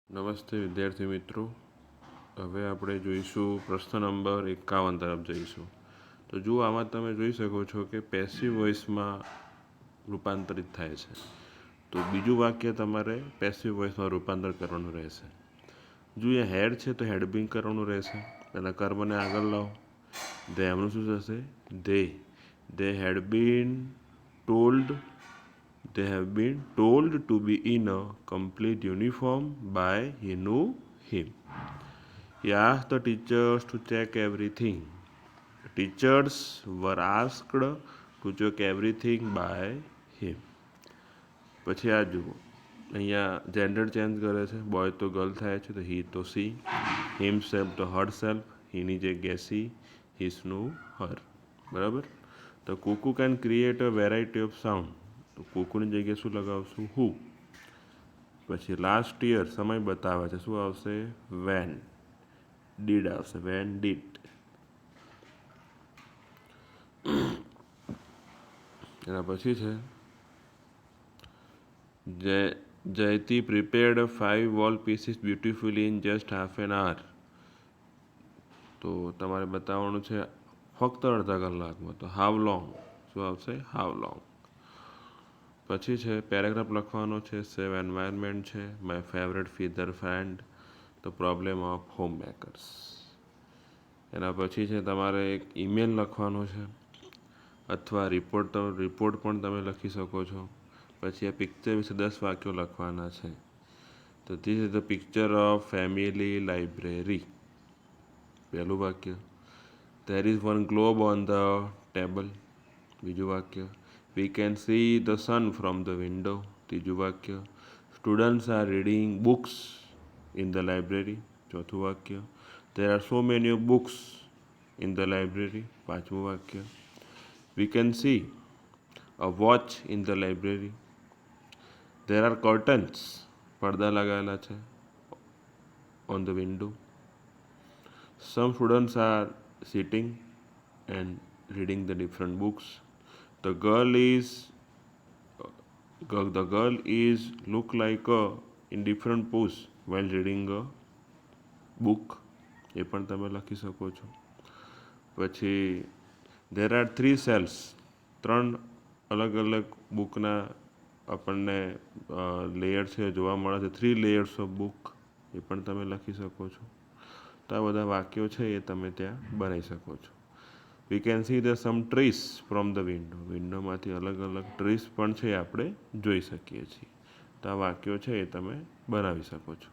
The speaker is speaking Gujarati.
નમસ્તે વિદ્યાર્થી મિત્રો, હવે આપણે જોઈશું પ્રશ્ન નંબર 51 તરફ જઈશું. તો જુઓ, આમાં તમે જોઈ શકો છો કે પેસિવ વોઇસમાં રૂપાંતરિત થાય છે. તો બીજું વાક્ય તમારે પેસિવ વોઇસમાં રૂપાંતર કરવાનું રહેશે. જો અહીંયા હેડ છે તો હેડ બિંગ કરવાનું રહેશે. એના કર્મને આગળ લાવો. એમનું શું થશે? દે હેડ બીન told They have been told to be in a complete uniform by he knew him. He asked the teachers to check everything. The teachers were asked to check everything by him. પછી આ જુઓ, અહીંયા જેન્ડર ચેન્જ કરે છે. બોય તો ગર્લ થાય છે, તો હી તો સી, હિમસેલ્ફ તો હર સેલ્ફ, હીની જગ્યાએ સી, હિસનું હર. બરાબર. તો cuckoo can create a variety of sound. તો કુકુની જગ્યાએ શું લગાવશું? હુ. પછી લાસ્ટ યર સમય બતાવે છે, શું આવશે? વેન. ડીડ આવશે, વેન ડીડ. એના પછી છે Jayati prepared 5 wall pieces beautifully in just half an hour. તો તમારે બતાવવાનું છે ફક્ત અડધા કલાકમાં. તો હાવ લોંગ. શું આવશે? હાવ લોંગ. પછી છે પેરેગ્રાફ લખવાનો છે. સેવ એન્વાયરમેન્ટ છે. My favourite ફીધર friend, the problem of home makers. એના પછી છે તમારે એક ઈમેલ લખવાનો છે, અથવા રિપોર્ટ પણ તમે લખી શકો છો. પછી આ પિક્ચર વિશે 10 વાક્યો લખવાના છે. તો this is the picture of family library. પહેલું વાક્ય. There is one globe on the table. બીજું વાક્ય. We can see the sun from the window. ત્રીજું વાક્ય. Students are reading books in the library. ચોથું વાક્ય. There are so many books in the library. પાંચમું વાક્ય. We can see a watch in the library. There are curtains. પડદા લગાવેલા છે on the window. Some students are sitting and reading the different books. The girl is look like a in different pose while reading a book. એ પણ તમે લખી શકો છો. પછી there are 3 shelves. 3 અલગ અલગ બુકના આપણને લેયર છે જોવા મળે છે. 3 layers ઓફ બુક. એ પણ તમે લખી શકો છો. તો આ બધા વાક્યો છે એ તમે ત્યાં બનાવી શકો છો. We can see the some trees from the window. વિન્ડોમાંથી અલગ અલગ ટ્રીસ પણ છે આપણે જોઈ શકીએ છીએ. તો આ વાક્યો છે એ તમે બનાવી શકો છો.